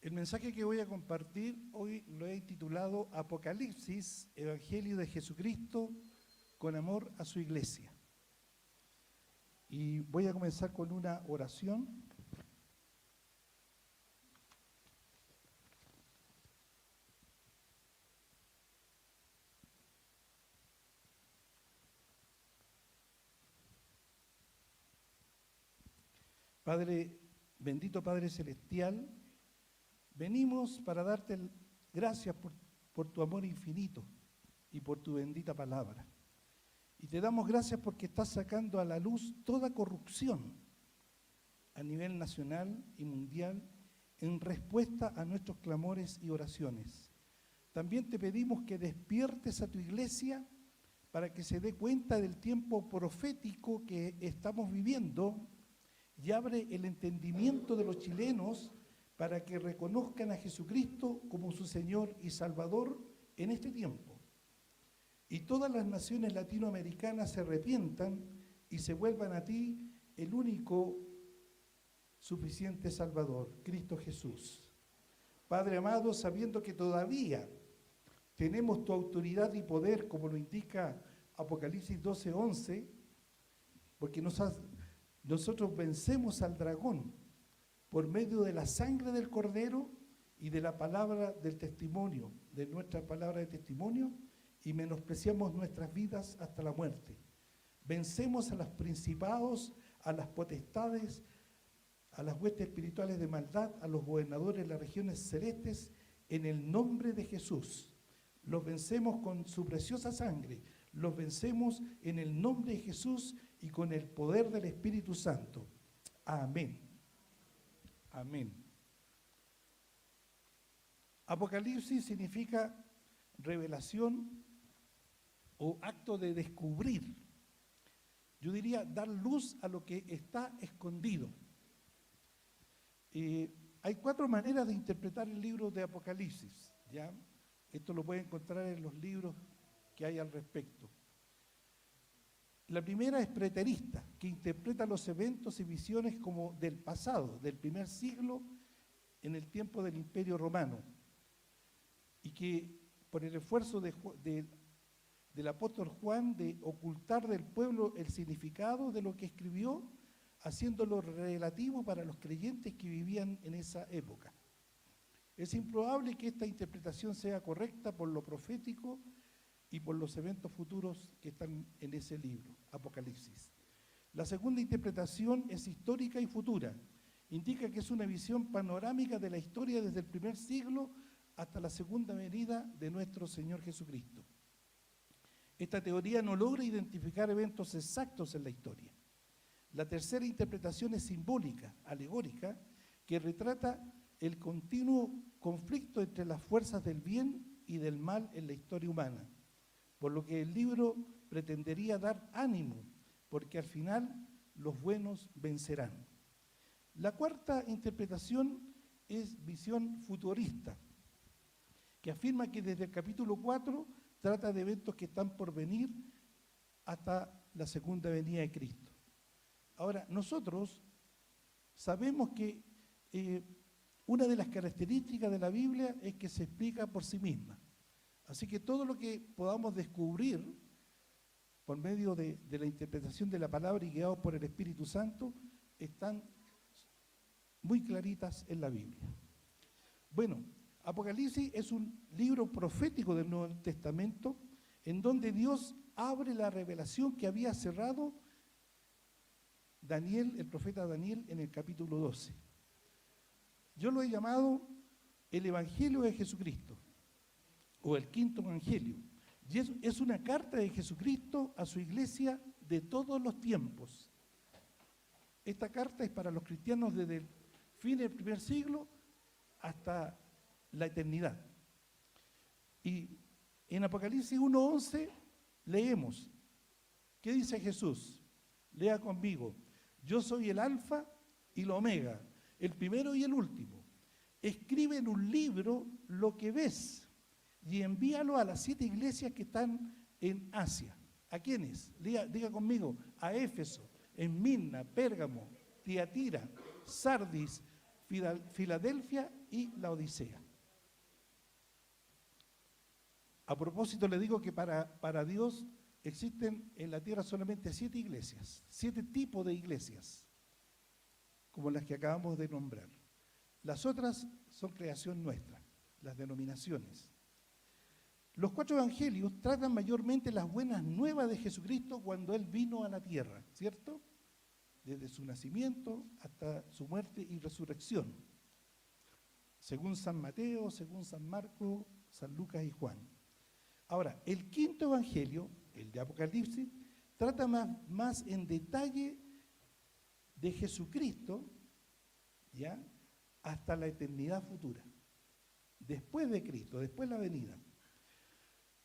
El mensaje que voy a compartir hoy lo he titulado Apocalipsis, Evangelio de Jesucristo con amor a su iglesia. Y voy a comenzar con una oración. Padre, bendito Padre Celestial, venimos para darte gracias por tu amor infinito y por tu bendita palabra. Y te damos gracias porque estás sacando a la luz toda corrupción a nivel nacional y mundial en respuesta a nuestros clamores y oraciones. También te pedimos que despiertes a tu iglesia para que se dé cuenta del tiempo profético que estamos viviendo y abre el entendimiento de los chilenos para que reconozcan a Jesucristo como su Señor y Salvador en este tiempo. Y todas las naciones latinoamericanas se arrepientan y se vuelvan a ti, el único suficiente Salvador, Cristo Jesús. Padre amado, sabiendo que todavía tenemos tu autoridad y poder, como lo indica Apocalipsis 12:11, porque nosotros vencemos al dragón por medio de la sangre del Cordero y de la palabra del testimonio, de nuestra palabra de testimonio, y menospreciamos nuestras vidas hasta la muerte. Vencemos a los principados, a las potestades, a las huestes espirituales de maldad, a los gobernadores de las regiones celestes, en el nombre de Jesús. Los vencemos con su preciosa sangre, los vencemos en el nombre de Jesús y con el poder del Espíritu Santo. Amén. Amén. Apocalipsis significa revelación o acto de descubrir. Yo diría dar luz a lo que está escondido. Hay 4 maneras de interpretar el libro de Apocalipsis, ¿ya? Esto lo pueden encontrar en los libros que hay al respecto. La primera es preterista, que interpreta los eventos y visiones como del pasado, del primer siglo, en el tiempo del Imperio Romano, y que por el esfuerzo del apóstol Juan de ocultar del pueblo el significado de lo que escribió, haciéndolo relativo para los creyentes que vivían en esa época. Es improbable que esta interpretación sea correcta por lo profético y por los eventos futuros que están en ese libro, Apocalipsis. La segunda interpretación es histórica y futura. Indica que es una visión panorámica de la historia desde el primer siglo hasta la segunda venida de nuestro Señor Jesucristo. Esta teoría no logra identificar eventos exactos en la historia. La tercera interpretación es simbólica, alegórica, que retrata el continuo conflicto entre las fuerzas del bien y del mal en la historia humana, por lo que el libro pretendería dar ánimo, porque al final los buenos vencerán. La cuarta interpretación es visión futurista, que afirma que desde el capítulo 4 trata de eventos que están por venir hasta la segunda venida de Cristo. Ahora, nosotros sabemos que una de las características de la Biblia es que se explica por sí misma. Así que todo lo que podamos descubrir por medio de la interpretación de la palabra y guiados por el Espíritu Santo están muy claritas en la Biblia. Bueno, Apocalipsis es un libro profético del Nuevo Testamento en donde Dios abre la revelación que había cerrado Daniel, el profeta Daniel, en el capítulo 12. Yo lo he llamado el Evangelio de Jesucristo, o el quinto Evangelio. Y es una carta de Jesucristo a su iglesia de todos los tiempos. Esta carta es para los cristianos desde el fin del primer siglo hasta la eternidad. Y en Apocalipsis 1:11 leemos, ¿qué dice Jesús? Lea conmigo. Yo soy el Alfa y el Omega, el primero y el último. Escribe en un libro lo que ves y envíalo a las 7 iglesias que están en Asia. ¿A quiénes? Diga conmigo, a Éfeso, Esmirna, Pérgamo, Tiatira, Sardis, Filadelfia y la Odisea. A propósito, le digo que para Dios existen en la tierra solamente 7 iglesias, 7 tipos de iglesias, como las que acabamos de nombrar. Las otras son creación nuestra, las denominaciones. Los 4 evangelios tratan mayormente las buenas nuevas de Jesucristo cuando Él vino a la tierra, ¿cierto? Desde su nacimiento hasta su muerte y resurrección. Según San Mateo, según San Marcos, San Lucas y Juan. Ahora, el 5.º evangelio, el de Apocalipsis, trata más en detalle de Jesucristo, ¿ya? Hasta la eternidad futura. Después de Cristo, después de la venida.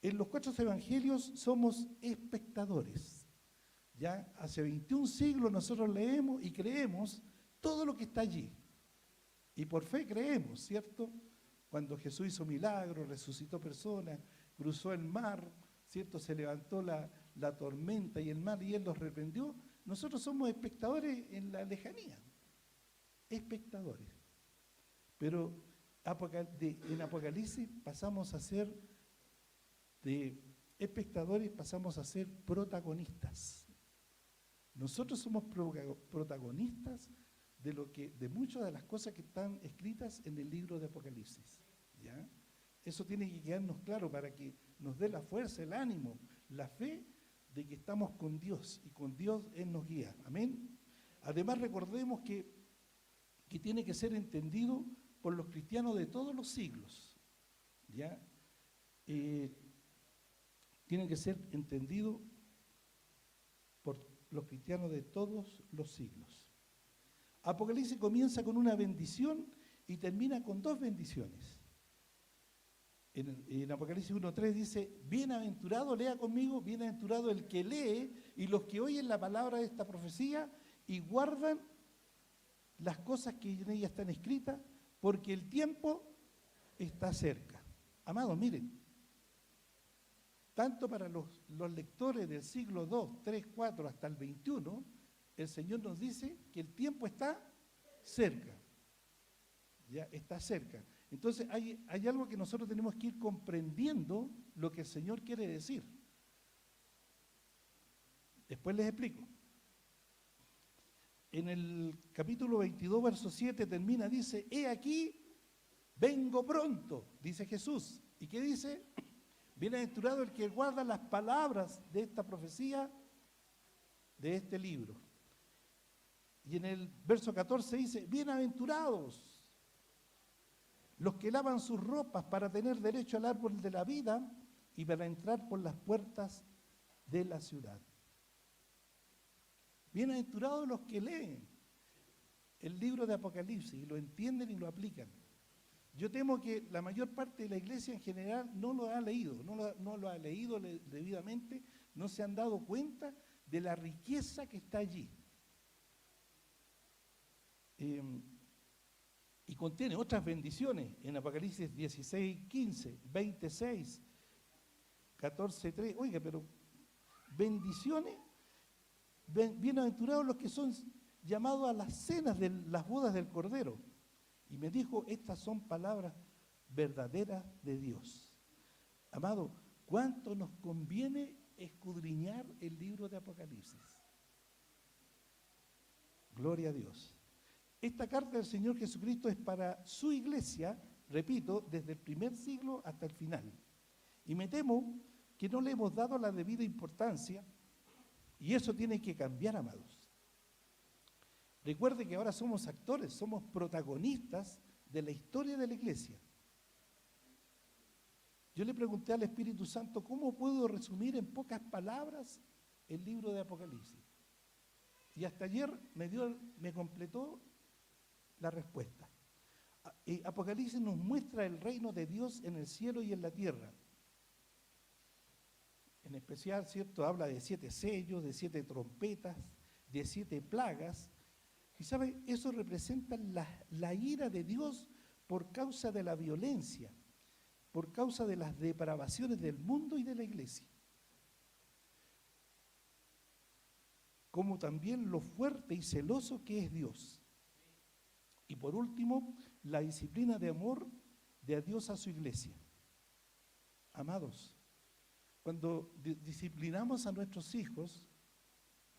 En los 4 evangelios somos espectadores. Ya hace 21 siglos nosotros leemos y creemos todo lo que está allí. Y por fe creemos, ¿cierto? Cuando Jesús hizo milagros, resucitó personas, cruzó el mar, ¿cierto? Se levantó la tormenta y el mar y Él los reprendió. Nosotros somos espectadores en la lejanía. Espectadores. Pero en Apocalipsis pasamos a ser de espectadores, pasamos a ser protagonistas. Nosotros somos protagonistas de muchas de las cosas que están escritas en el libro de Apocalipsis, ¿ya? Eso tiene que quedarnos claro para que nos dé la fuerza, el ánimo, la fe de que estamos con Dios y con Dios Él nos guía. Amén. Además, recordemos que tiene que ser entendido por los cristianos de todos los siglos, ¿ya? Tiene que ser entendido por los cristianos de todos los siglos. Apocalipsis comienza con una bendición y termina con 2 bendiciones. En Apocalipsis 1.3 dice, bienaventurado, lea conmigo, bienaventurado el que lee y los que oyen la palabra de esta profecía y guardan las cosas que en ella están escritas, porque el tiempo está cerca. Amados, miren, tanto para los lectores del siglo II, III, IV hasta el XXI, el Señor nos dice que el tiempo está cerca. Ya está cerca. Entonces hay algo que nosotros tenemos que ir comprendiendo lo que el Señor quiere decir. Después les explico. En el capítulo 22, verso 7 termina, dice, he aquí, vengo pronto, dice Jesús. ¿Y qué dice? Bienaventurado el que guarda las palabras de esta profecía, de este libro. Y en el verso 14 dice, bienaventurados los que lavan sus ropas para tener derecho al árbol de la vida y para entrar por las puertas de la ciudad. Bienaventurados los que leen el libro de Apocalipsis y lo entienden y lo aplican. Yo temo que la mayor parte de la iglesia en general no lo ha leído, no lo ha leído debidamente, no se han dado cuenta de la riqueza que está allí. Y contiene otras bendiciones en Apocalipsis 16, 15, 26, 14, 3. Oiga, pero bendiciones, bienaventurados los que son llamados a las cenas de las bodas del Cordero. Y me dijo, estas son palabras verdaderas de Dios. Amado, ¿cuánto nos conviene escudriñar el libro de Apocalipsis? Gloria a Dios. Esta carta del Señor Jesucristo es para su iglesia, repito, desde el primer siglo hasta el final. Y me temo que no le hemos dado la debida importancia y eso tiene que cambiar, amados. Recuerde que ahora somos actores, somos protagonistas de la historia de la iglesia. Yo le pregunté al Espíritu Santo, ¿cómo puedo resumir en pocas palabras el libro de Apocalipsis? Y hasta ayer me completó la respuesta. Apocalipsis nos muestra el reino de Dios en el cielo y en la tierra. En especial, ¿cierto? Habla de 7 sellos, de 7 trompetas, de 7 plagas. Y ¿sabe? Eso representa la ira de Dios por causa de la violencia, por causa de las depravaciones del mundo y de la iglesia. Como también lo fuerte y celoso que es Dios. Y por último, la disciplina de amor de Dios a su iglesia. Amados, cuando disciplinamos a nuestros hijos,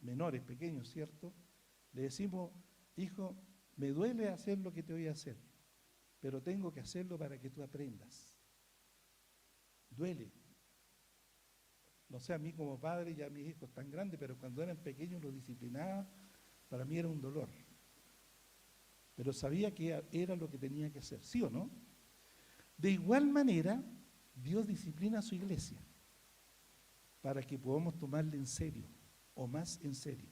menores, pequeños, ¿cierto? Le decimos, hijo, me duele hacer lo que te voy a hacer, pero tengo que hacerlo para que tú aprendas. Duele. No sé, a mí como padre, ya mis hijos están grandes, pero cuando eran pequeños los disciplinaba, para mí era un dolor. Pero sabía que era lo que tenía que hacer, ¿sí o no? De igual manera, Dios disciplina a su iglesia para que podamos tomarle en serio, o más en serio.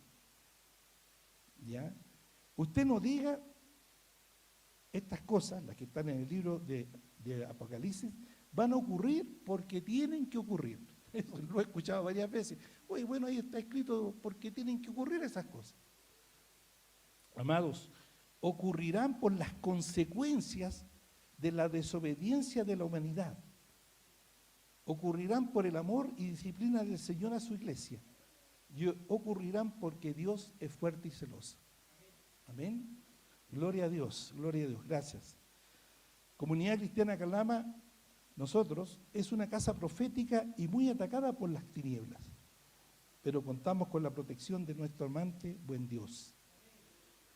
¿Ya? Usted no diga estas cosas, las que están en el libro de Apocalipsis, van a ocurrir porque tienen que ocurrir. Eso lo he escuchado varias veces. Oye, bueno, ahí está escrito porque tienen que ocurrir esas cosas. Amados, ocurrirán por las consecuencias de la desobediencia de la humanidad. Ocurrirán por el amor y disciplina del Señor a su iglesia. Y ocurrirán porque Dios es fuerte y celoso. Amén. Gloria a Dios, gracias. Comunidad Cristiana Calama, nosotros, es una casa profética y muy atacada por las tinieblas, pero contamos con la protección de nuestro amante, buen Dios.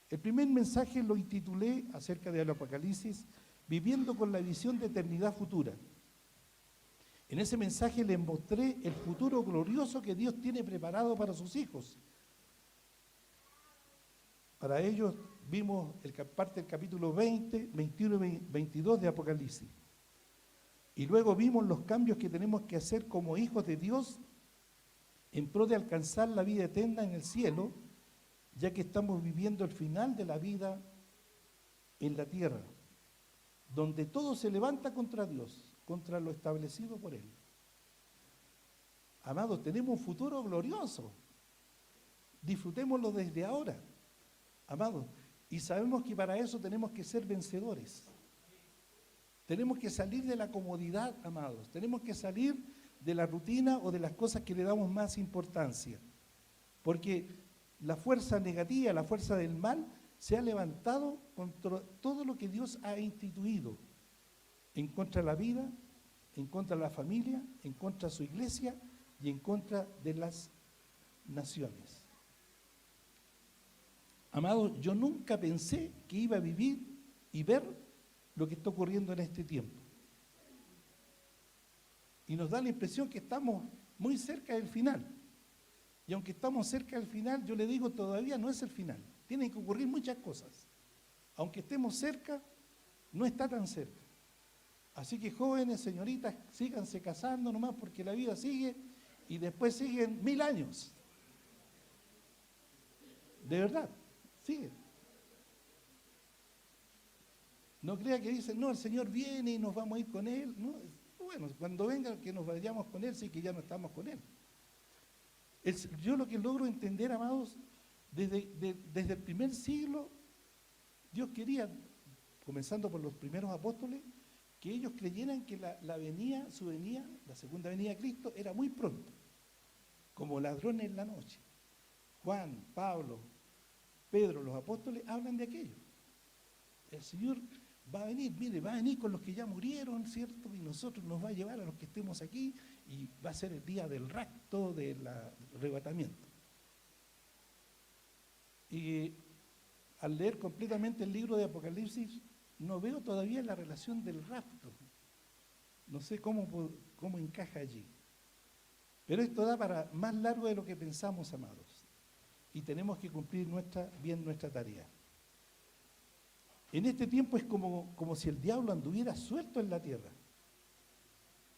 El primer mensaje lo intitulé acerca del Apocalipsis, viviendo con la visión de eternidad futura. En ese mensaje les mostré el futuro glorioso que Dios tiene preparado para sus hijos. Para ellos vimos parte del capítulo 20, 21 y 22 de Apocalipsis. Y luego vimos los cambios que tenemos que hacer como hijos de Dios en pro de alcanzar la vida eterna en el cielo, ya que estamos viviendo el final de la vida en la tierra, donde todo se levanta contra Dios, contra lo establecido por Él. Amados, tenemos un futuro glorioso. Disfrutémoslo desde ahora, amados. Y sabemos que para eso tenemos que ser vencedores. Tenemos que salir de la comodidad, amados. Tenemos que salir de la rutina o de las cosas que le damos más importancia. Porque la fuerza negativa, la fuerza del mal, se ha levantado contra todo lo que Dios ha instituido. En contra de la vida, en contra de la familia, en contra de su iglesia y en contra de las naciones. Amados, yo nunca pensé que iba a vivir y ver lo que está ocurriendo en este tiempo. Y nos da la impresión que estamos muy cerca del final. Y aunque estamos cerca del final, yo le digo, todavía no es el final. Tienen que ocurrir muchas cosas. Aunque estemos cerca, no está tan cerca. Así que jóvenes, señoritas, síganse casando nomás porque la vida sigue y después siguen 1000 años. De verdad, sigue. No crea que dicen, no, el Señor viene y nos vamos a ir con Él. No, bueno, cuando venga que nos vayamos con Él, sí que ya no estamos con Él. Yo lo que logro entender, amados, desde el primer siglo, Dios quería, comenzando por los primeros apóstoles, que ellos creyeran que su venida, la segunda venida de Cristo, era muy pronto, como ladrones en la noche. Juan, Pablo, Pedro, los apóstoles hablan de aquello. El Señor va a venir, mire, va a venir con los que ya murieron, ¿cierto? Y nosotros nos va a llevar a los que estemos aquí y va a ser el día del rapto, del arrebatamiento. Y al leer completamente el libro de Apocalipsis, no veo todavía la relación del rapto. No sé cómo encaja allí. Pero esto da para más largo de lo que pensamos, amados. Y tenemos que cumplir bien nuestra tarea. En este tiempo es como si el diablo anduviera suelto en la tierra.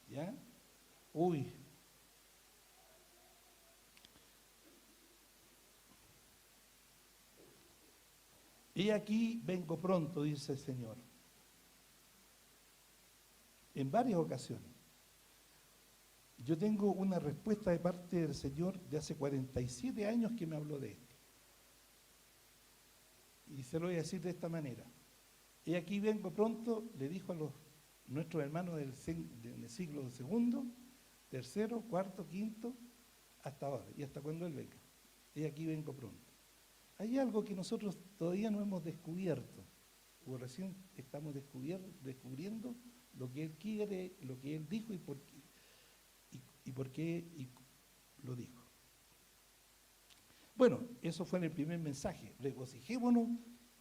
¿Ya? Uy. Y aquí vengo pronto, dice el Señor. En varias ocasiones. Yo tengo una respuesta de parte del Señor de hace 47 años que me habló de esto. Y se lo voy a decir de esta manera. Y aquí vengo pronto, le dijo a nuestros hermanos del siglo segundo, tercero, cuarto, quinto, hasta ahora, y hasta cuando Él venga. Y aquí vengo pronto. Hay algo que nosotros todavía no hemos descubierto, o recién estamos descubriendo lo que Él quiere, lo que Él dijo y por qué lo dijo. Bueno, eso fue en el primer mensaje. Regocijémonos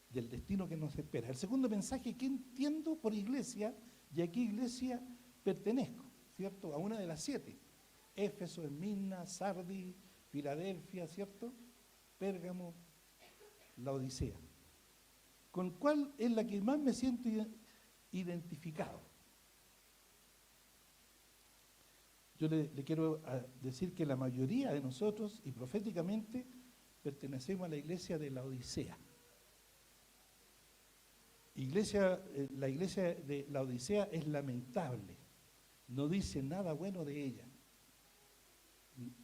del destino que nos espera. El segundo mensaje, ¿qué entiendo por iglesia? Y a qué iglesia pertenezco, ¿cierto? A una de las 7. Éfeso, Esmirna, Sardis, Filadelfia, ¿cierto? Pérgamo, Laodicea. ¿Con cuál es la que más me siento identificado? Yo le quiero decir que la mayoría de nosotros, y proféticamente, pertenecemos a la iglesia de Laodicea. La iglesia de Laodicea es lamentable, no dice nada bueno de ella.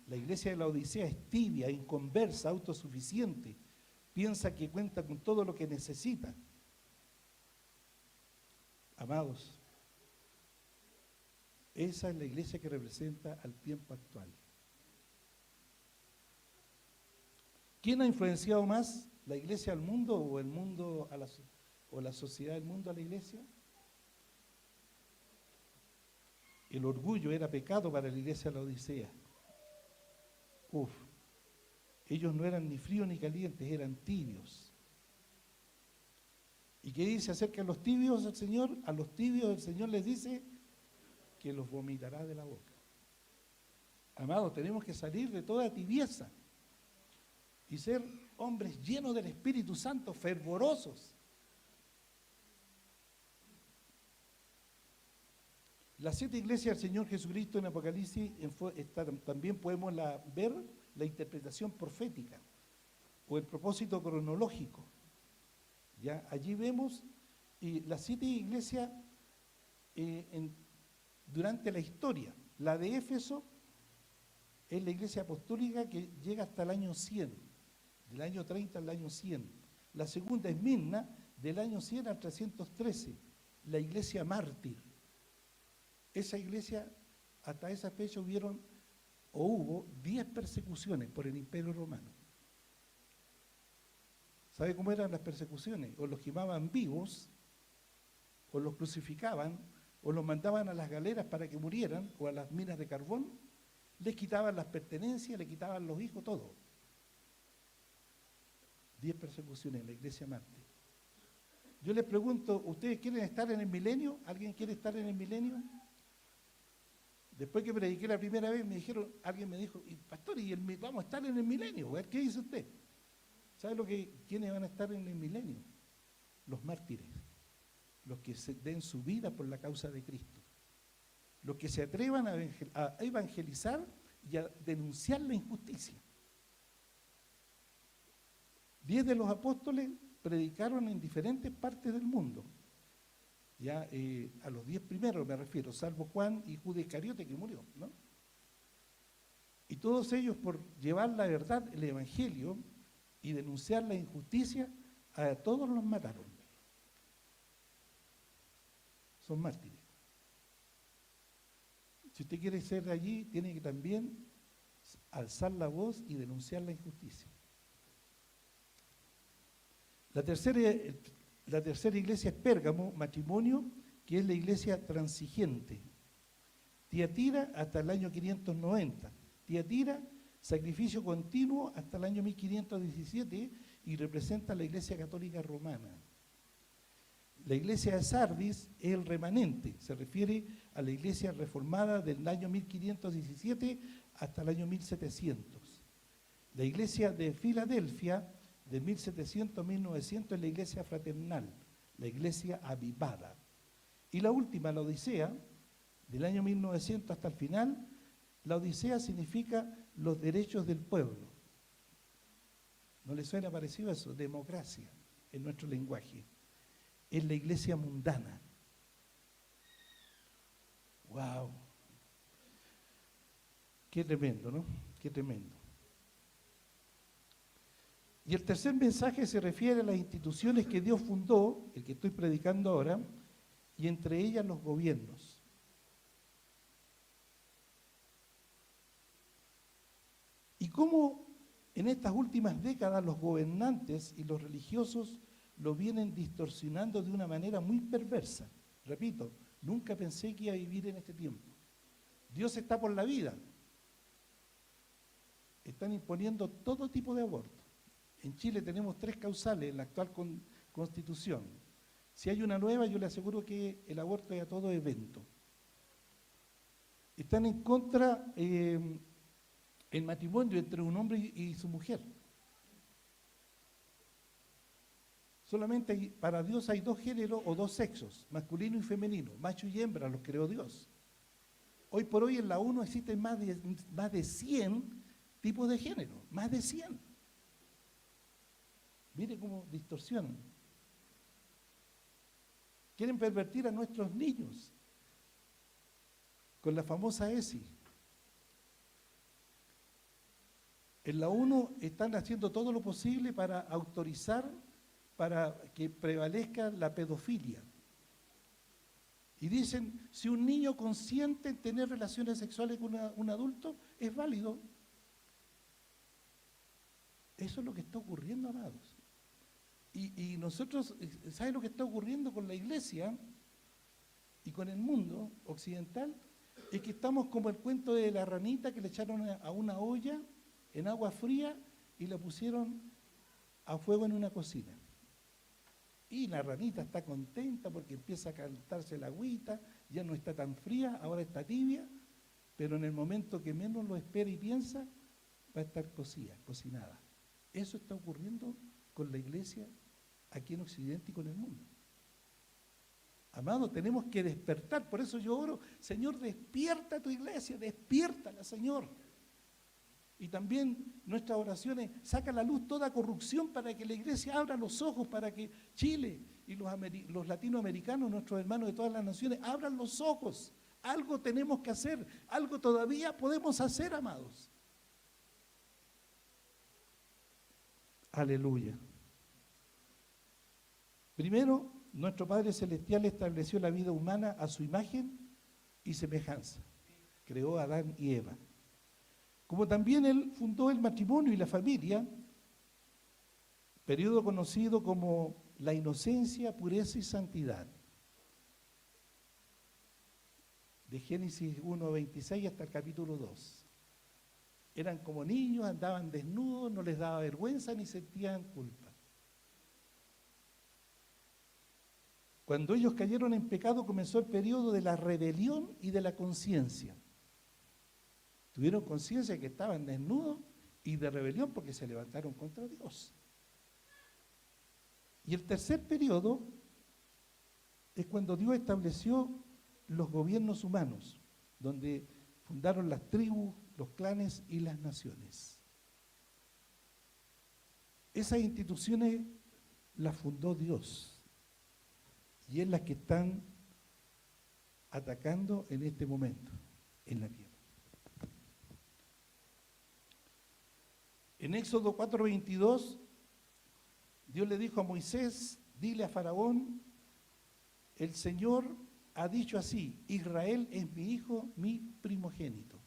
La iglesia de Laodicea es tibia, inconversa, autosuficiente, piensa que cuenta con todo lo que necesita. Amados, esa es la iglesia que representa al tiempo actual. ¿Quién ha influenciado más, la iglesia al mundo o el mundo o la sociedad del mundo a la iglesia? El orgullo era pecado para la iglesia de la Odisea. Ellos no eran ni fríos ni calientes, eran tibios. ¿Y qué dice acerca de los tibios el Señor? A los tibios el Señor les dice que los vomitará de la boca. Amados, tenemos que salir de toda tibieza y ser hombres llenos del Espíritu Santo, fervorosos. Las 7 iglesias del Señor Jesucristo en Apocalipsis también podemos ver la interpretación profética o el propósito cronológico. ¿Ya? Allí vemos las 7 iglesias durante la historia. La de Éfeso es la iglesia apostólica que llega hasta el año 100, del año 30 al año 100. La segunda es Esmirna, del año 100 al 313, la iglesia mártir. Esa iglesia, hasta esa fecha hubo 10 persecuciones por el Imperio Romano. ¿Sabe cómo eran las persecuciones? O los quemaban vivos, o los crucificaban, o los mandaban a las galeras para que murieran, o a las minas de carbón, les quitaban las pertenencias, les quitaban los hijos, todo. 10 persecuciones en la iglesia mártir. Yo les pregunto, ¿ustedes quieren estar en el milenio? ¿Alguien quiere estar en el milenio? Después que prediqué la primera vez, alguien me dijo, pastor, vamos a estar en el milenio, a ver, ¿qué dice usted? ¿Sabe quiénes van a estar en el milenio? Los mártires, los que se den su vida por la causa de Cristo, los que se atrevan a evangelizar y a denunciar la injusticia. 10 de los apóstoles predicaron en diferentes partes del mundo. Ya a los 10 primeros me refiero, salvo Juan y Judas Iscariote que murió, ¿no? Y todos ellos, por llevar la verdad, el evangelio y denunciar la injusticia, a todos los mataron. Son mártires. Si usted quiere ser de allí, tiene que también alzar la voz y denunciar la injusticia. La tercera iglesia es Pérgamo, matrimonio, que es la iglesia transigente. Tiatira hasta el año 590. Tiatira, sacrificio continuo hasta el año 1517 y representa a la iglesia católica romana. La iglesia de Sardis es el remanente, se refiere a la iglesia reformada del año 1517 hasta el año 1700. La iglesia de Filadelfia, de 1700 a 1900, es la iglesia fraternal, la iglesia avivada. Y la última, la Odisea, del año 1900 hasta el final. La Odisea significa los derechos del pueblo. ¿No le suena parecido a eso? Democracia, en nuestro lenguaje. Es la iglesia mundana. ¡Wow! Qué tremendo, ¿no? Qué tremendo. Y el tercer mensaje se refiere a las instituciones que Dios fundó, el que estoy predicando ahora, y entre ellas los gobiernos. Y cómo en estas últimas décadas los gobernantes y los religiosos lo vienen distorsionando de una manera muy perversa. Repito, nunca pensé que iba a vivir en este tiempo. Dios está por la vida. Están imponiendo todo tipo de aborto. En Chile tenemos 3 causales en la actual Constitución. Si hay una nueva, yo le aseguro que el aborto es a todo evento. Están en contra el matrimonio entre un hombre y su mujer. Solamente para Dios hay 2 géneros o 2 sexos, masculino y femenino, macho y hembra, los creó Dios. Hoy por hoy en la ONU existen más de 100 tipos de género, más de 100. Mire cómo distorsionan. Quieren pervertir a nuestros niños con la famosa ESI. En la ONU están haciendo todo lo posible para autorizar, para que prevalezca la pedofilia. Y dicen, si un niño consiente en tener relaciones sexuales con un adulto, es válido. Eso es lo que está ocurriendo, amados. Y nosotros, ¿saben lo que está ocurriendo con la iglesia y con el mundo occidental? Es que estamos como el cuento de la ranita que le echaron a una olla en agua fría y la pusieron a fuego en una cocina. Y la ranita está contenta porque empieza a calentarse la agüita, ya no está tan fría, ahora está tibia, pero en el momento que menos lo espera y piensa, va a estar cocinada. Eso está ocurriendo con la iglesia aquí en Occidente y con el mundo. Amados, tenemos que despertar, por eso yo oro, Señor, despierta tu iglesia, despiértala, Señor. Y también nuestras oraciones, saca a la luz toda corrupción para que la iglesia abra los ojos, para que Chile y los latinoamericanos, nuestros hermanos de todas las naciones, abran los ojos. Algo tenemos que hacer, algo todavía podemos hacer, amados. Aleluya. Primero, nuestro Padre Celestial estableció la vida humana a su imagen y semejanza. Creó a Adán y Eva. Como también Él fundó el matrimonio y la familia, periodo conocido como la inocencia, pureza y santidad. De Génesis 1:26 hasta el capítulo 2. Eran como niños, andaban desnudos, no les daba vergüenza ni sentían culpa. Cuando ellos cayeron en pecado comenzó el periodo de la rebelión y de la conciencia. Tuvieron conciencia de que estaban desnudos y de rebelión porque se levantaron contra Dios. Y el tercer periodo es cuando Dios estableció los gobiernos humanos, donde fundaron las tribus, los clanes y las naciones. Esas instituciones las fundó Dios y es las que están atacando en este momento en la tierra. En Éxodo 4:22, Dios le dijo a Moisés, dile a Faraón, el Señor ha dicho así, Israel es mi hijo, mi primogénito.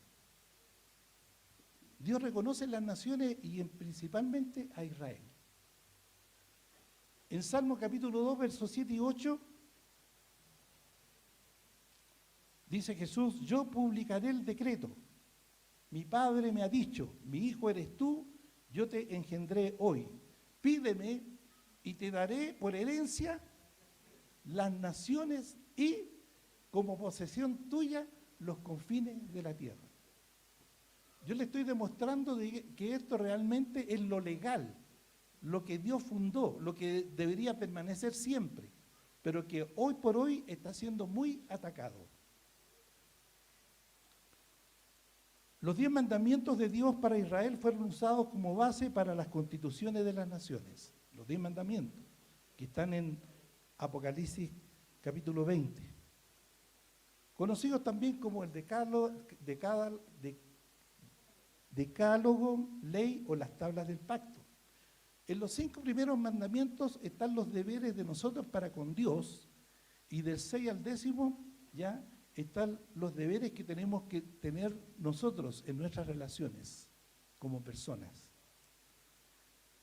Dios reconoce las naciones y principalmente a Israel. En Salmo capítulo 2, versos 7 y 8, dice Jesús, yo publicaré el decreto. Mi Padre me ha dicho, mi hijo eres tú, yo te engendré hoy. Pídeme y te daré por herencia las naciones y como posesión tuya los confines de la tierra. Yo le estoy demostrando que esto realmente es lo legal, lo que Dios fundó, lo que debería permanecer siempre, pero que hoy por hoy está siendo muy atacado. Los 10 mandamientos de Dios para Israel fueron usados como base para las constituciones de las naciones. Los 10 mandamientos, que están en Apocalipsis capítulo 20. Conocidos también como el decálogo, ley o las tablas del pacto. En los 5 primeros mandamientos están los deberes de nosotros para con Dios y del 6 al 10 ya están los deberes que tenemos que tener nosotros en nuestras relaciones como personas.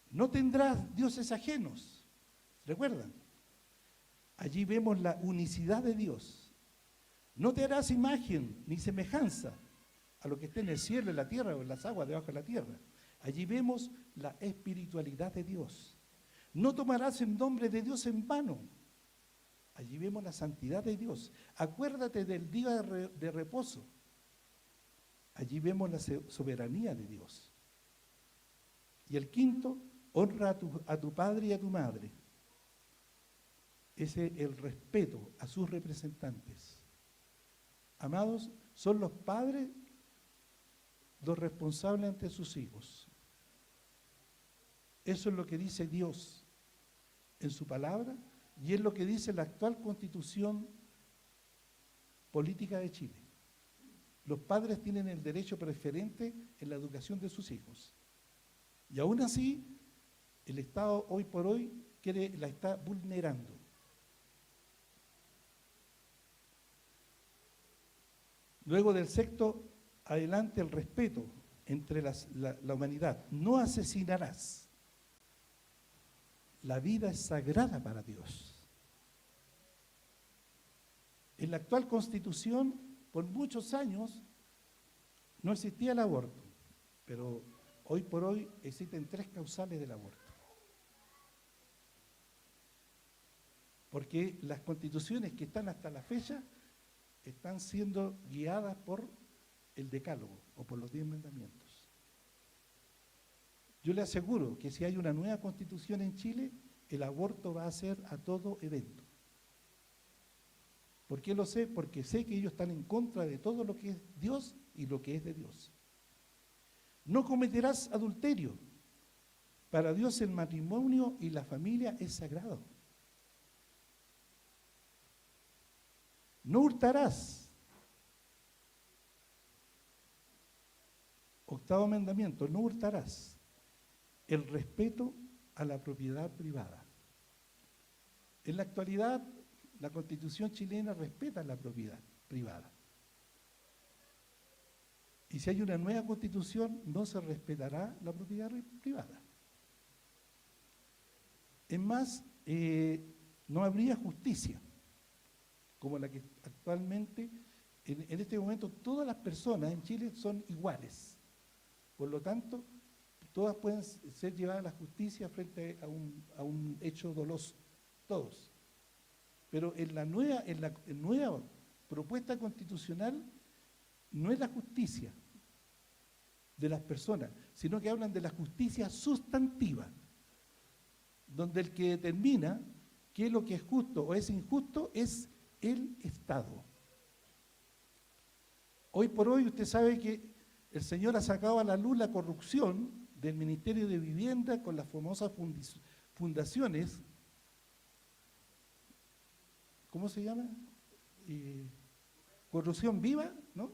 No tendrás dioses ajenos. ¿Recuerdan? Allí vemos la unicidad de Dios. No te harás imagen ni semejanza a lo que esté en el cielo, en la tierra o en las aguas debajo de la tierra. Allí vemos la espiritualidad de Dios. No tomarás el nombre de Dios en vano. Allí vemos la santidad de Dios. Acuérdate del día de reposo. Allí vemos la soberanía de Dios. Y el quinto, honra a tu padre y a tu madre. Ese es el respeto a sus representantes. Amados, son los padres los responsables ante sus hijos. Eso es lo que dice Dios en su palabra y es lo que dice la actual Constitución política de Chile. Los padres tienen el derecho preferente en la educación de sus hijos. Y aún así, el Estado hoy por hoy la está vulnerando. Luego del sexto, adelante el respeto entre la humanidad. No asesinarás. La vida es sagrada para Dios. En la actual Constitución, por muchos años, no existía el aborto, pero hoy por hoy existen 3 causales del aborto. Porque las constituciones que están hasta la fecha están siendo guiadas por el Decálogo o por los 10 mandamientos. Yo le aseguro que si hay una nueva constitución en Chile, el aborto va a ser a todo evento. ¿Por qué lo sé? Porque sé que ellos están en contra de todo lo que es Dios y lo que es de Dios. No cometerás adulterio. Para Dios el matrimonio y la familia es sagrado. No hurtarás. Octavo mandamiento, no hurtarás. El respeto a la propiedad privada. En la actualidad, la Constitución chilena respeta la propiedad privada. Y si hay una nueva Constitución, no se respetará la propiedad privada. Es más, no habría justicia, como la que actualmente, en este momento, todas las personas en Chile son iguales. Por lo tanto, todas pueden ser llevadas a la justicia frente a un hecho doloso, todos. Pero en la nueva propuesta constitucional no es la justicia de las personas, sino que hablan de la justicia sustantiva, donde el que determina qué es lo que es justo o es injusto es el Estado. Hoy por hoy usted sabe que el Señor ha sacado a la luz la corrupción del Ministerio de Vivienda con las famosas fundaciones. ¿Cómo se llama? Corrupción viva, ¿no?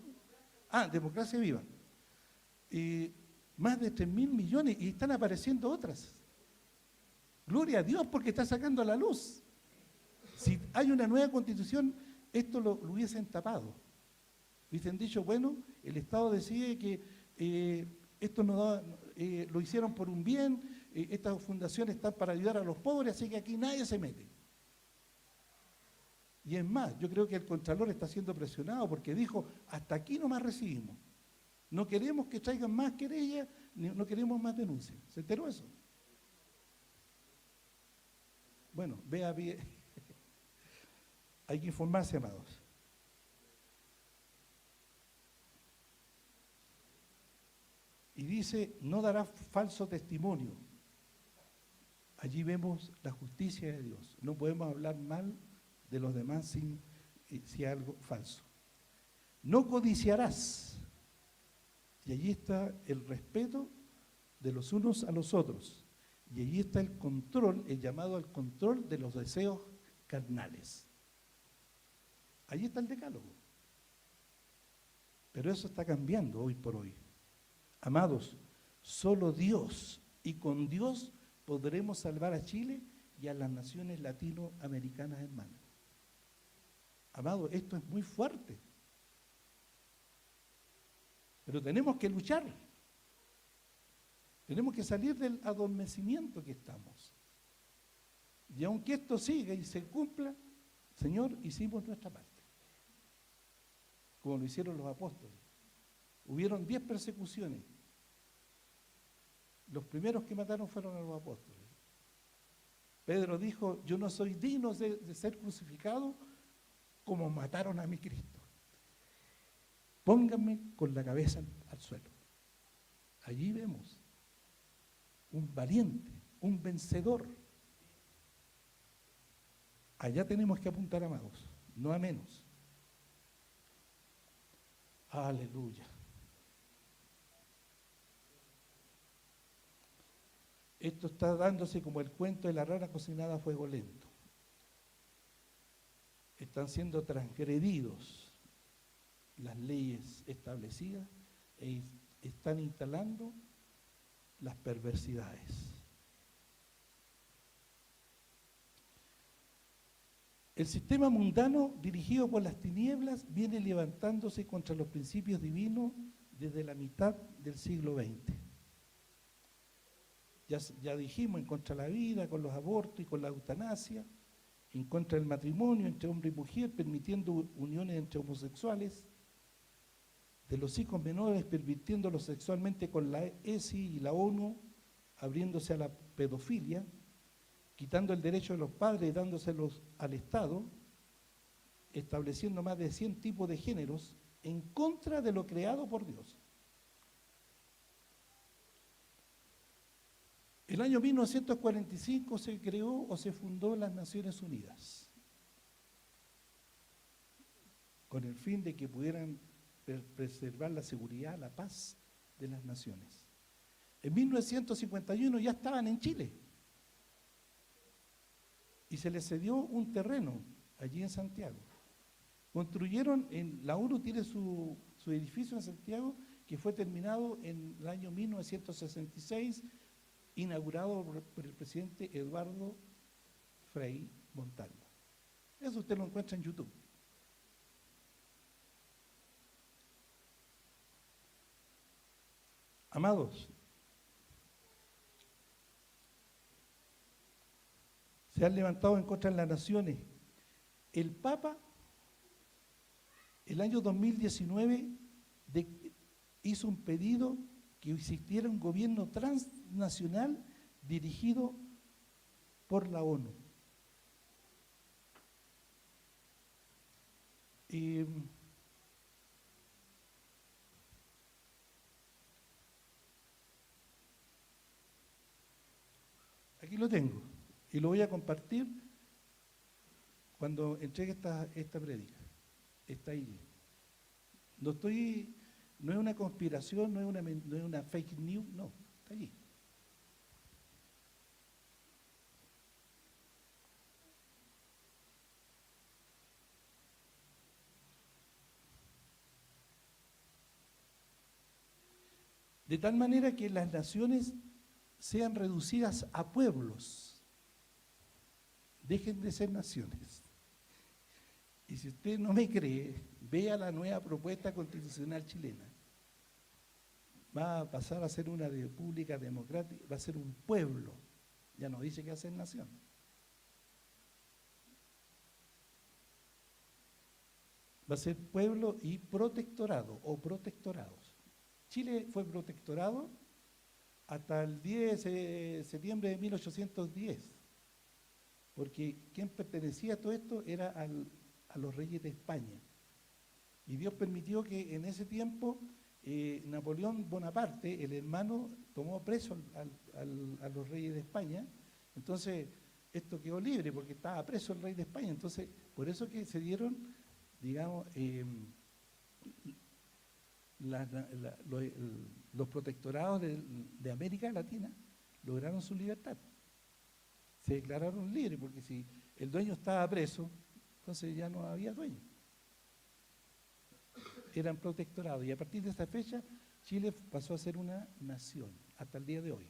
Democracia viva. Más de 3.000 millones y están apareciendo otras. Gloria a Dios porque está sacando a la luz. Si hay una nueva constitución, esto lo hubiesen tapado. Hubiesen dicho, bueno, el Estado decide que esto lo hicieron por un bien, estas fundaciones están para ayudar a los pobres, así que aquí nadie se mete. Y es más, yo creo que el Contralor está siendo presionado porque dijo, hasta aquí nomás recibimos. No queremos que traigan más querellas, no queremos más denuncias. ¿Se enteró eso? Bueno, vea bien. Hay que informarse, amados. Y dice, no dará falso testimonio. Allí vemos la justicia de Dios. No podemos hablar mal de los demás si hay algo falso. No codiciarás. Y allí está el respeto de los unos a los otros. Y allí está el control, el llamado al control de los deseos carnales. Allí está el decálogo. Pero eso está cambiando hoy por hoy. Amados, solo Dios y con Dios podremos salvar a Chile y a las naciones latinoamericanas hermanas. Amados, esto es muy fuerte. Pero tenemos que luchar. Tenemos que salir del adormecimiento que estamos. Y aunque esto siga y se cumpla, Señor, hicimos nuestra parte, como lo hicieron los apóstoles. Hubieron 10 persecuciones. Los primeros que mataron fueron a los apóstoles. Pedro dijo, yo no soy digno de ser crucificado como mataron a mi Cristo. Pónganme con la cabeza al suelo. Allí vemos un valiente, un vencedor. Allá tenemos que apuntar, amados, no a menos. Aleluya. Esto está dándose como el cuento de la rana cocinada a fuego lento. Están siendo transgredidos las leyes establecidas e están instalando las perversidades. El sistema mundano, dirigido por las tinieblas, viene levantándose contra los principios divinos desde la mitad del siglo XX. Ya dijimos, en contra de la vida, con los abortos y con la eutanasia, en contra del matrimonio entre hombre y mujer, permitiendo uniones entre homosexuales, de los hijos menores, pervirtiéndolos sexualmente con la ESI y la ONU, abriéndose a la pedofilia, quitando el derecho de los padres y dándoselos al Estado, estableciendo más de 100 tipos de géneros en contra de lo creado por Dios. El año 1945 se creó o se fundó las Naciones Unidas, con el fin de que pudieran preservar la seguridad, la paz de las naciones. En 1951 ya estaban en Chile y se les cedió un terreno allí en Santiago. Construyeron, la ONU tiene su edificio en Santiago, que fue terminado en el año 1966, inaugurado por el presidente Eduardo Frei Montalva. Eso usted lo encuentra en YouTube. Amados, se han levantado en contra de las naciones. El Papa, el año 2019, hizo un pedido que existiera un gobierno transnacional dirigido por la ONU. Aquí lo tengo y lo voy a compartir cuando entregue esta prédica. Está ahí. No es una conspiración, no es una fake news, no, está allí. De tal manera que las naciones sean reducidas a pueblos. Dejen de ser naciones. Y si usted no me cree, vea la nueva propuesta constitucional chilena. Va a pasar a ser una república democrática, va a ser un pueblo. Ya no dice que va a ser nación. Va a ser pueblo y protectorado o protectorados. Chile fue protectorado hasta el 10 de septiembre de 1810, porque quien pertenecía a todo esto era a los reyes de España. Y Dios permitió que en ese tiempo Napoleón Bonaparte, el hermano, tomó preso a los reyes de España. Entonces, esto quedó libre porque estaba preso el rey de España. Entonces, por eso que se dieron, digamos, los protectorados de América Latina lograron su libertad. Se declararon libres, porque si el dueño estaba preso, entonces ya no había dueño. Eran protectorados. Y a partir de esta fecha, Chile pasó a ser una nación, hasta el día de hoy.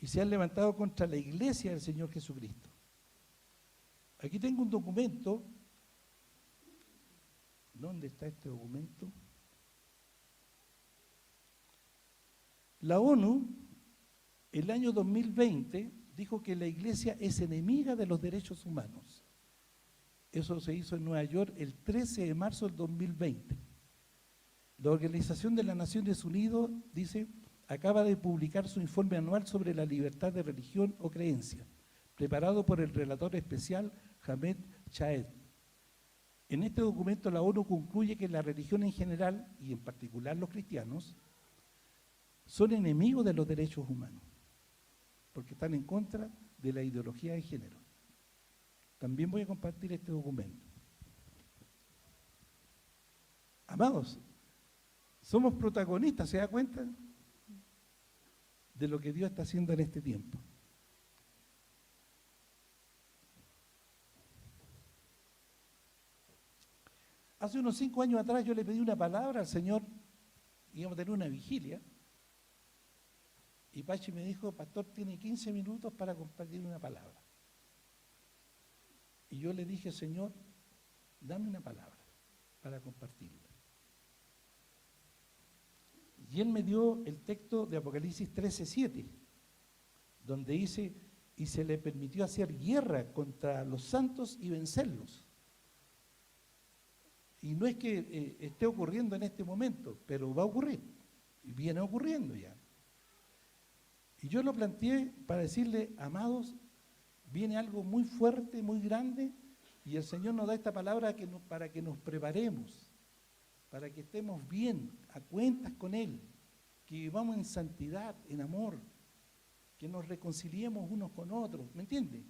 Y se han levantado contra la iglesia del Señor Jesucristo. Aquí tengo un documento. ¿Dónde está este documento? La ONU, el año 2020, dijo que la Iglesia es enemiga de los derechos humanos. Eso se hizo en Nueva York el 13 de marzo del 2020. La Organización de las Naciones Unidas, dice, acaba de publicar su informe anual sobre la libertad de religión o creencia, preparado por el relator especial Hamed Chaed. En este documento la ONU concluye que la religión en general, y en particular los cristianos, son enemigos de los derechos humanos, porque están en contra de la ideología de género. También voy a compartir este documento. Amados, somos protagonistas, ¿se da cuenta? De lo que Dios está haciendo en este tiempo. Hace unos 5 años atrás yo le pedí una palabra al Señor, íbamos a tener una vigilia, y Pachi me dijo, pastor, tiene 15 minutos para compartir una palabra. Y yo le dije, Señor, dame una palabra para compartirla. Y Él me dio el texto de Apocalipsis 13:7, donde dice, y se le permitió hacer guerra contra los santos y vencerlos. Y no es que esté ocurriendo en este momento, pero va a ocurrir, y viene ocurriendo ya. Y yo lo planteé para decirle, amados, viene algo muy fuerte, muy grande, y el Señor nos da esta palabra para que nos preparemos, para que estemos bien, a cuentas con Él, que vivamos en santidad, en amor, que nos reconciliemos unos con otros, ¿me entiende?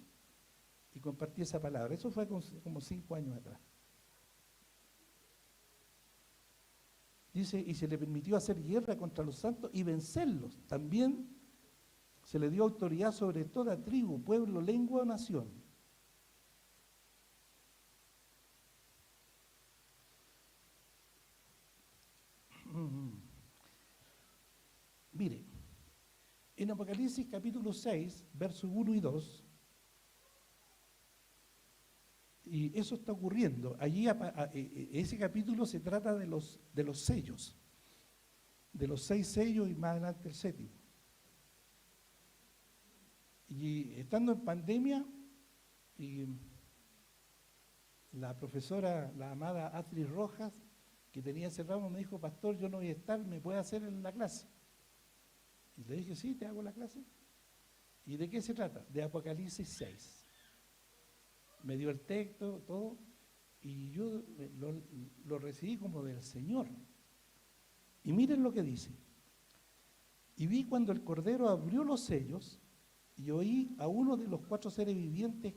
Y compartí esa palabra. Eso fue como 5 años atrás. Dice, y se le permitió hacer guerra contra los santos y vencerlos. También se le dio autoridad sobre toda tribu, pueblo, lengua o nación. Mire, en Apocalipsis capítulo 6, versos 1 y 2, y eso está ocurriendo. Allí ese capítulo se trata de los sellos, de los 6 sellos y más adelante el 7º. Y estando en pandemia, y la profesora, la amada Astrid Rojas, que tenía ese ramo, me dijo, pastor, yo no voy a estar, ¿me puede hacer en la clase? Y le dije, sí, te hago la clase. ¿Y de qué se trata? De Apocalipsis 6. Me dio el texto, todo, y yo lo recibí como del Señor. Y miren lo que dice. Y vi cuando el Cordero abrió los sellos, y oí a uno de los 4 seres vivientes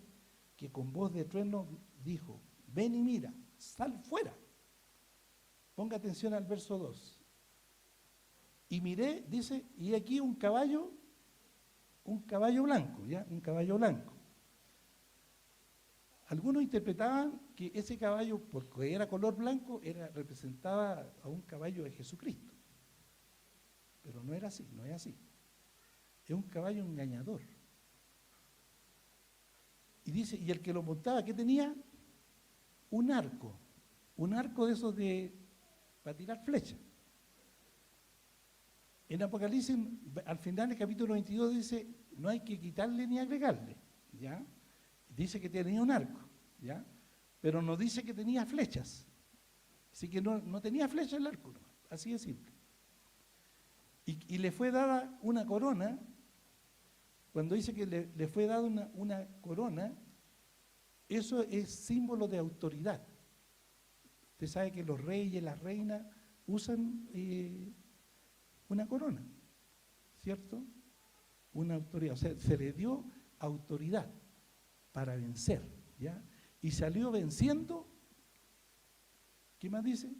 que con voz de trueno dijo, ven y mira, sal fuera. Ponga atención al verso 2. Y miré, dice, y aquí un caballo blanco, ¿ya? Un caballo blanco. Algunos interpretaban que ese caballo, porque era color blanco, representaba a un caballo de Jesucristo. Pero no era así, no es así. Es un caballo engañador. Y dice, y el que lo montaba, ¿qué tenía? Un arco de esos para tirar flechas. En Apocalipsis, al final del capítulo 22 dice, no hay que quitarle ni agregarle, ¿ya? Dice que tenía un arco, ¿ya? Pero no dice que tenía flechas. Así que no tenía flechas el arco, ¿no? Así de simple. Y le fue dada una corona. Cuando dice que le fue dada una corona, eso es símbolo de autoridad. Usted sabe que los reyes, las reinas usan una corona, ¿cierto? Una autoridad, o sea, se le dio autoridad para vencer, ¿ya? Y salió venciendo, ¿qué más dice?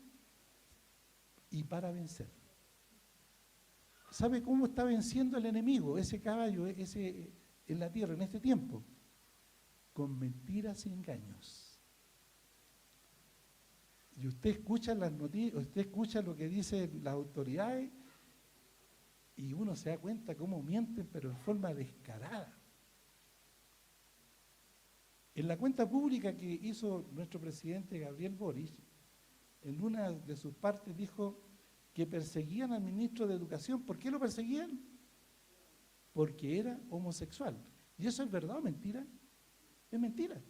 Y para vencer. ¿Sabe cómo está venciendo el enemigo, ese caballo, en la tierra, en este tiempo? Con mentiras y engaños. Y usted escucha las noticias, usted escucha lo que dicen las autoridades y uno se da cuenta cómo mienten, pero en forma descarada. En la cuenta pública que hizo nuestro presidente Gabriel Boric, en una de sus partes dijo que perseguían al ministro de Educación. ¿Por qué lo perseguían? Porque era homosexual. ¿Y eso es verdad o mentira? Es mentira.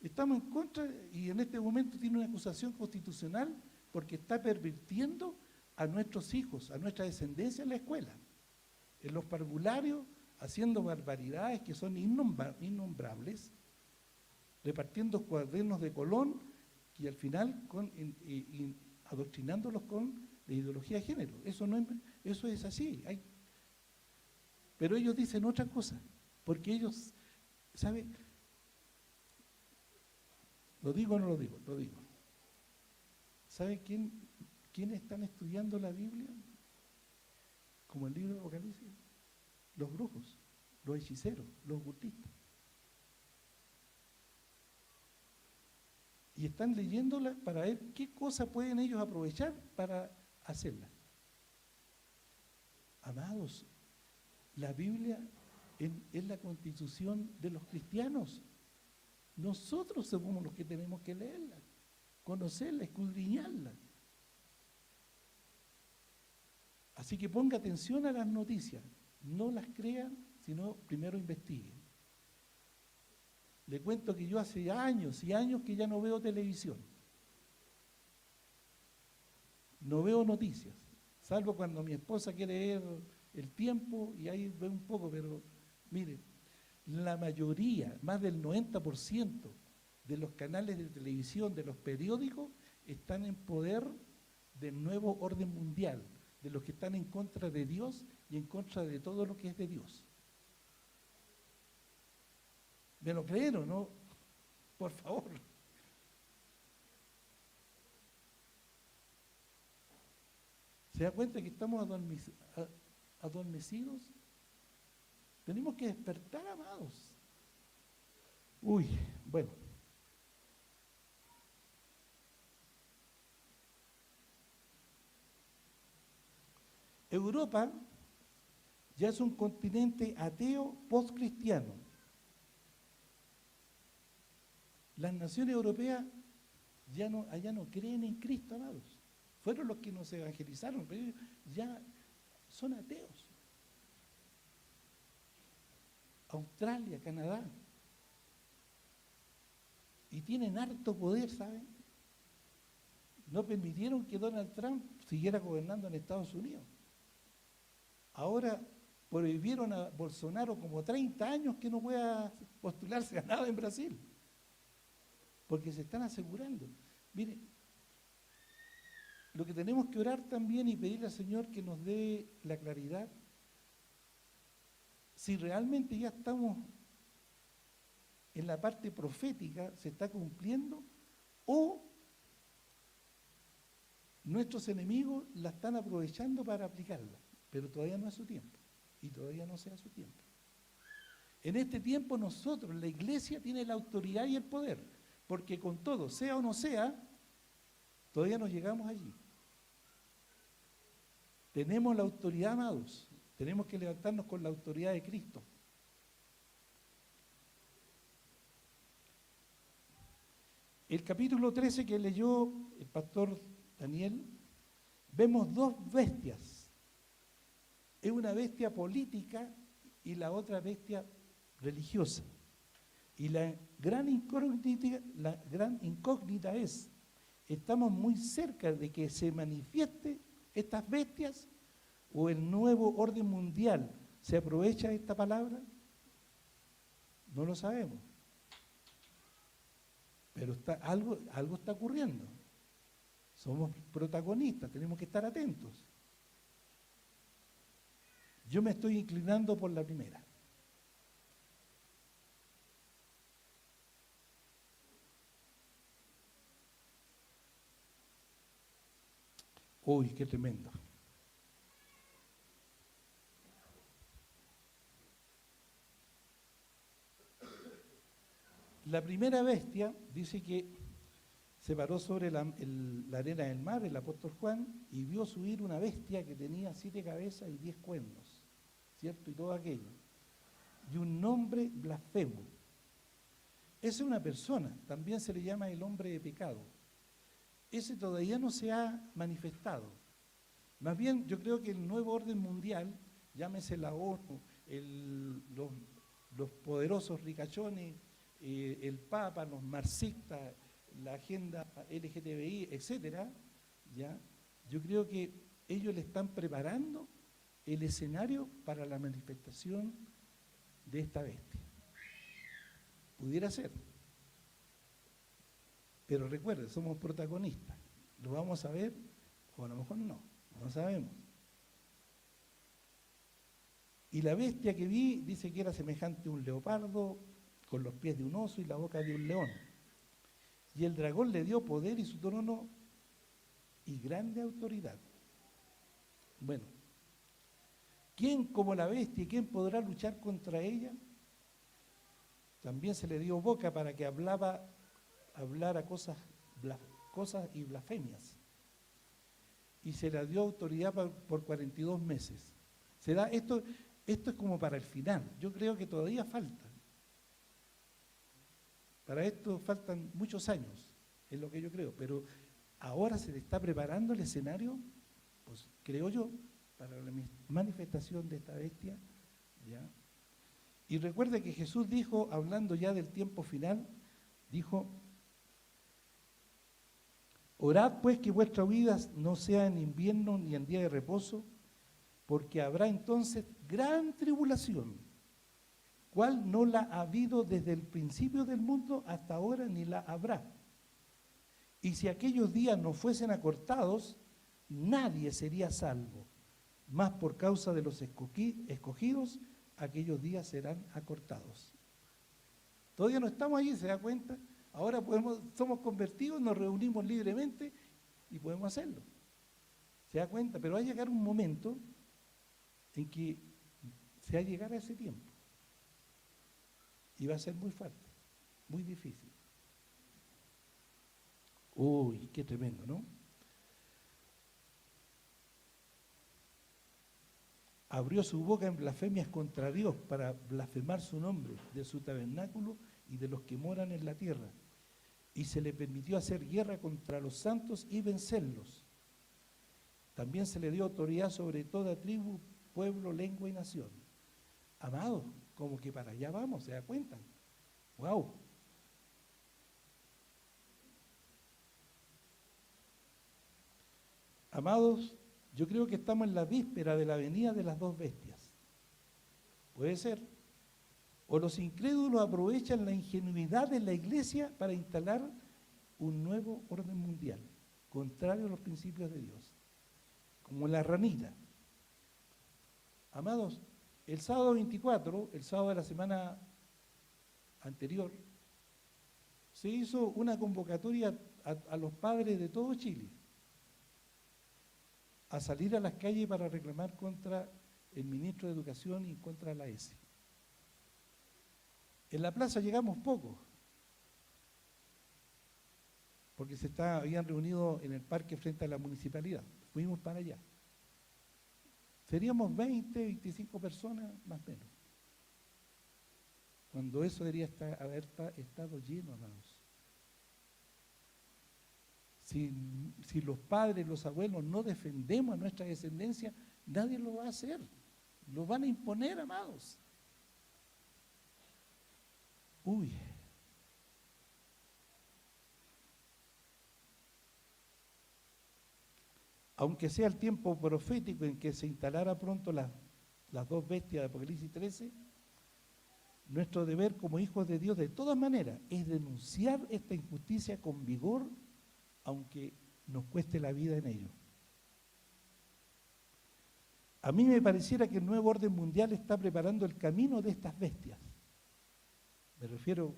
Estamos en contra y en este momento tiene una acusación constitucional porque está pervirtiendo a nuestros hijos, a nuestra descendencia en la escuela, en los parvularios, haciendo barbaridades que son innombrables, repartiendo cuadernos de Colón y al final adoctrinándolos con la ideología de género. Eso es así. Pero ellos dicen otra cosa, porque ellos, ¿saben? ¿Lo digo o no lo digo? Lo digo. ¿Sabe quiénes están estudiando la Biblia? Como el libro de Apocalipsis. Los brujos, los hechiceros, los ocultistas. Y están leyéndola para ver qué cosa pueden ellos aprovechar para hacerla. Amados, la Biblia es la constitución de los cristianos. Nosotros somos los que tenemos que leerla, conocerla, escudriñarla. Así que ponga atención a las noticias, no las crean, sino primero investiguen. Le cuento que yo hace años y años que ya no veo televisión. No veo noticias, salvo cuando mi esposa quiere ver El Tiempo y ahí veo un poco, pero mire, la mayoría, más del 90% de los canales de televisión, de los periódicos, están en poder del nuevo orden mundial, de los que están en contra de Dios y en contra de todo lo que es de Dios. ¿Me lo creen o no? Por favor. ¿Se da cuenta que estamos adormecidos? Tenemos que despertar, amados. Uy, bueno. Europa ya es un continente ateo postcristiano. Las naciones europeas allá no creen en Cristo, amados. Fueron los que nos evangelizaron, pero ellos ya son ateos. Australia, Canadá. Y tienen harto poder, ¿saben? No permitieron que Donald Trump siguiera gobernando en Estados Unidos. Ahora prohibieron a Bolsonaro como 30 años que no pueda postularse a nada en Brasil. Porque se están asegurando. Mire, lo que tenemos que orar también y pedirle al Señor que nos dé la claridad, si realmente ya estamos en la parte profética, se está cumpliendo, o nuestros enemigos la están aprovechando para aplicarla, pero todavía no es su tiempo, y todavía no sea su tiempo. En este tiempo nosotros, la iglesia, tiene la autoridad y el poder, porque con todo, sea o no sea, todavía no llegamos allí. Tenemos la autoridad, amados, tenemos que levantarnos con la autoridad de Cristo. El capítulo 13 que leyó el pastor Daniel, vemos dos bestias. Es una bestia política y la otra bestia religiosa. Y la gran incógnita es, ¿estamos muy cerca de que se manifieste estas bestias o el nuevo orden mundial se aprovecha de esta palabra? No lo sabemos. Pero algo está ocurriendo. Somos protagonistas, tenemos que estar atentos. Yo me estoy inclinando por la primera. Uy, qué tremendo. La primera bestia dice que se paró sobre la arena del mar, el apóstol Juan, y vio subir una bestia que tenía 7 cabezas y 10 cuernos, ¿cierto? Y todo aquello. Y un nombre blasfemo. Esa es una persona, también se le llama el hombre de pecado. Ese todavía no se ha manifestado, Más bien, yo creo que el nuevo orden mundial, llámese la ONU, los poderosos ricachones, el Papa, los marxistas, la agenda LGTBI, etcétera, ¿ya? Yo creo que ellos le están preparando el escenario para la manifestación de esta bestia. Pudiera ser. Pero recuerden, somos protagonistas. Lo vamos a ver o a lo mejor no sabemos. Y la bestia que vi dice que era semejante a un leopardo, con los pies de un oso y la boca de un león. Y el dragón le dio poder y su trono y grande autoridad. Bueno, ¿quién como la bestia y quién podrá luchar contra ella? También se le dio boca para que hablara cosas y blasfemias. Y se le dio autoridad por 42 meses. Esto es como para el final. Yo creo que todavía falta. Para esto faltan muchos años, es lo que yo creo. Pero ahora se le está preparando el escenario, pues creo yo, para la manifestación de esta bestia, ¿ya? Y recuerde que Jesús dijo, hablando ya del tiempo final, dijo: orad pues que vuestras vidas no sea en invierno ni en día de reposo, porque habrá entonces gran tribulación, cual no la ha habido desde el principio del mundo hasta ahora ni la habrá. Y si aquellos días no fuesen acortados, nadie sería salvo, mas por causa de los escogidos, aquellos días serán acortados. Todavía no estamos allí, ¿se da cuenta? Ahora somos convertidos, nos reunimos libremente y podemos hacerlo. ¿Se da cuenta? Pero va a llegar un momento en que se va a llegar a ese tiempo. Y va a ser muy fuerte, muy difícil. Uy, qué tremendo, ¿no? Abrió su boca en blasfemias contra Dios para blasfemar su nombre, de su tabernáculo y de los que moran en la tierra. Y se le permitió hacer guerra contra los santos y vencerlos. También se le dio autoridad sobre toda tribu, pueblo, lengua y nación. Amados, como que para allá vamos, ¿se da cuenta? ¡Wow! Amados, yo creo que estamos en la víspera de la venida de las dos bestias. Puede ser. O los incrédulos aprovechan la ingenuidad de la iglesia para instalar un nuevo orden mundial, contrario a los principios de Dios, como la ranita. Amados, el sábado 24, el sábado de la semana anterior, se hizo una convocatoria a los padres de todo Chile a salir a las calles para reclamar contra el ministro de Educación y contra la ESE. En la plaza llegamos pocos, porque habían reunido en el parque frente a la municipalidad. Fuimos para allá. Seríamos 20, 25 personas, más o menos. Cuando eso debería haber estado lleno, amados. Si los padres, los abuelos no defendemos a nuestra descendencia, nadie lo va a hacer. Lo van a imponer, amados. Uy. Aunque sea el tiempo profético en que se instalara pronto las dos bestias de Apocalipsis 13, nuestro deber como hijos de Dios de todas maneras es denunciar esta injusticia con vigor, aunque nos cueste la vida en ello. A mí me pareciera que el nuevo orden mundial está preparando el camino de estas bestias. Me refiero,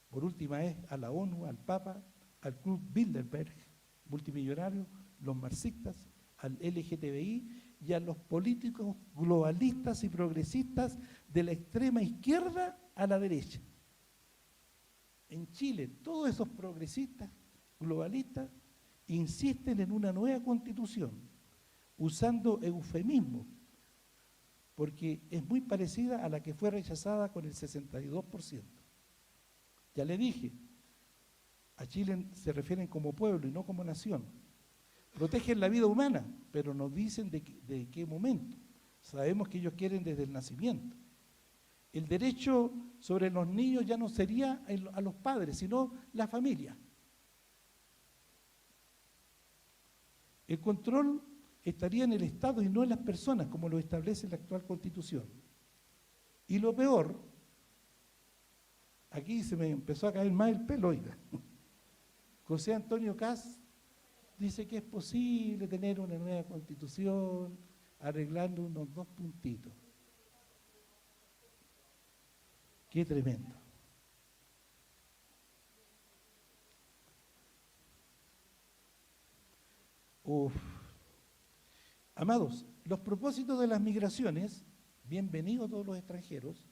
por última vez, a la ONU, al Papa, al Club Bilderberg, multimillonario, los marxistas, al LGTBI y a los políticos globalistas y progresistas de la extrema izquierda a la derecha. En Chile, todos esos progresistas globalistas insisten en una nueva constitución, usando eufemismo, porque es muy parecida a la que fue rechazada con el 62%. Ya le dije, a Chile se refieren como pueblo y no como nación. Protegen la vida humana, pero nos dicen de qué momento. Sabemos que ellos quieren desde el nacimiento. El derecho sobre los niños ya no sería a los padres, sino la familia. El control estaría en el Estado y no en las personas, como lo establece la actual Constitución. Y lo peor, aquí se me empezó a caer más el pelo, oiga. José Antonio Kast dice que es posible tener una nueva Constitución arreglando unos 2 puntitos. Qué tremendo. Uf. Amados, los propósitos de las migraciones, bienvenidos todos los extranjeros,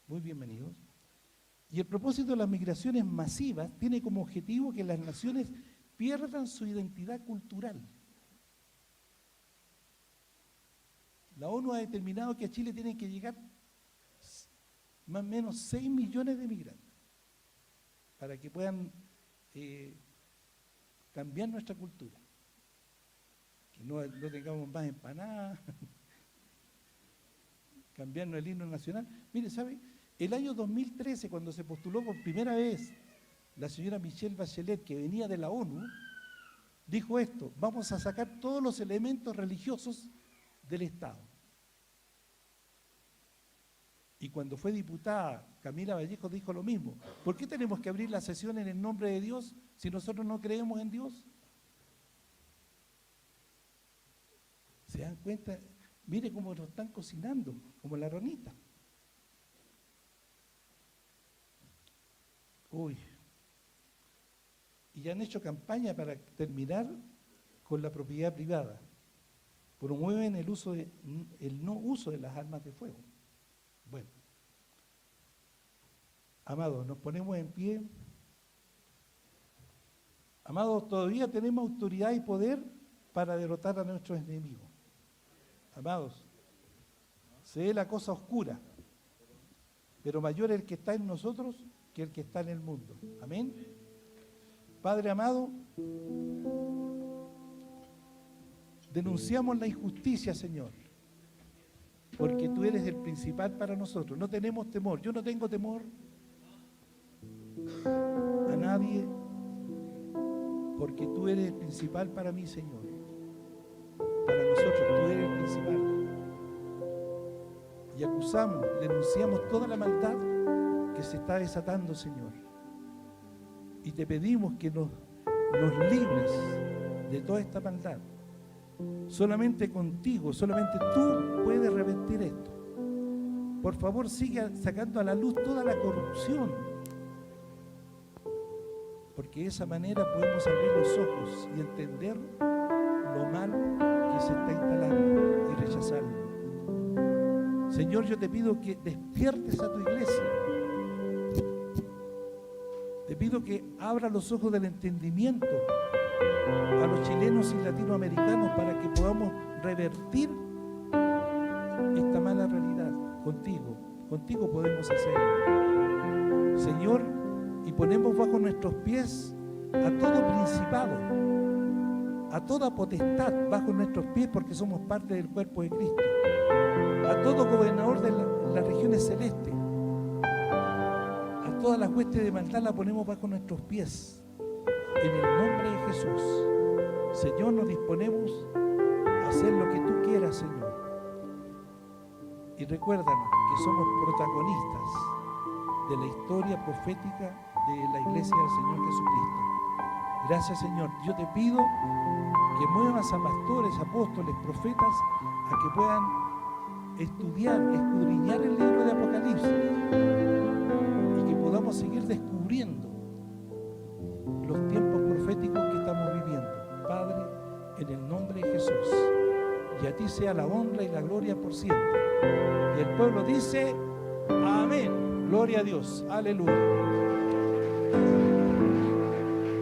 muy bienvenidos, y el propósito de las migraciones masivas tiene como objetivo que las naciones pierdan su identidad cultural. La ONU ha determinado que a Chile tienen que llegar más o menos 6 millones de migrantes para que puedan cambiar nuestra cultura. Que no tengamos más empanadas, cambiarnos el himno nacional. Mire, ¿sabe? El año 2013, cuando se postuló por primera vez la señora Michelle Bachelet, que venía de la ONU, dijo esto: vamos a sacar todos los elementos religiosos del Estado. Y cuando fue diputada, Camila Vallejo dijo lo mismo. ¿Por qué tenemos que abrir la sesión en el nombre de Dios si nosotros no creemos en Dios? ¿Se dan cuenta? Mire cómo lo están cocinando, como la ronita. Uy. Y han hecho campaña para terminar con la propiedad privada. Promueven el no uso de las armas de fuego. Bueno, amados, nos ponemos en pie. Amados, todavía tenemos autoridad y poder para derrotar a nuestros enemigos. Amados, se ve la cosa oscura, pero mayor es el que está en nosotros que el que está en el mundo. Amén. Padre amado, denunciamos la injusticia, Señor, porque tú eres el principal para nosotros. No tenemos temor. Yo no tengo temor a nadie, porque tú eres el principal para mí, Señor. Para nosotros tú eres el principal. Y acusamos, denunciamos toda la maldad que se está desatando, Señor. Y te pedimos que nos libres de toda esta maldad. Solamente contigo, solamente tú puedes revertir esto. Por favor, sigue sacando a la luz toda la corrupción, porque de esa manera podemos abrir los ojos y entender lo mal que se está instalando y rechazarlo. Señor, yo te pido que despiertes a tu iglesia. Te pido que abra los ojos del entendimiento a los chilenos y latinoamericanos para que podamos revertir esta mala realidad. Contigo podemos hacerlo. Señor, y ponemos bajo nuestros pies a todo principado, a toda potestad bajo nuestros pies, porque somos parte del cuerpo de Cristo, a todo gobernador de las regiones celestes, a todas las huestes de maldad la ponemos bajo nuestros pies. En el nombre de Jesús, Señor, nos disponemos a hacer lo que tú quieras, Señor. Y recuérdanos que somos protagonistas de la historia profética de la iglesia del Señor Jesucristo. Gracias, Señor. Yo te pido que muevas a pastores, apóstoles, profetas, a que puedan estudiar, escudriñar el libro de Apocalipsis y que podamos seguir descubriendo los tiempos proféticos que estamos viviendo. Padre, en el nombre de Jesús, y a ti sea la honra y la gloria por siempre. Y el pueblo dice, amén. Gloria a Dios. Aleluya.